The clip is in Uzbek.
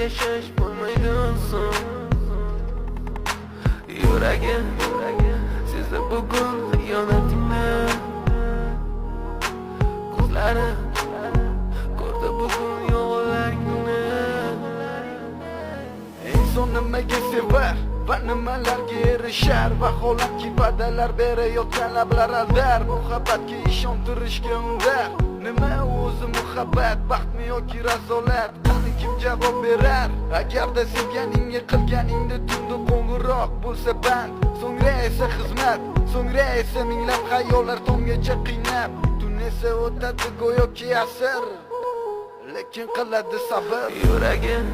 yashash bo'lmaydi inson. Yuragim sezdi bugun xiyonatingni, ko'zlari ko'rdi bugun yolg'onlaringni. Inson nimaga sevar va nimalarga erishar, vaholanki va'dalar berayotgan lablar aldar, muhabbatga ishontirishga undar. Nima o'zi muhabbat, baxtmi yoki razolat? Qani kim javob berar? Agarda sevganingga qilganingda tunda qo'ng'iroq bo'lsa band, so'ngra esa xizmat, so'ngra esa minglab xayollar tomgacha qiynab, tun esa o'tadi go'yoki asr, lekin qiladi sabr. Yuragim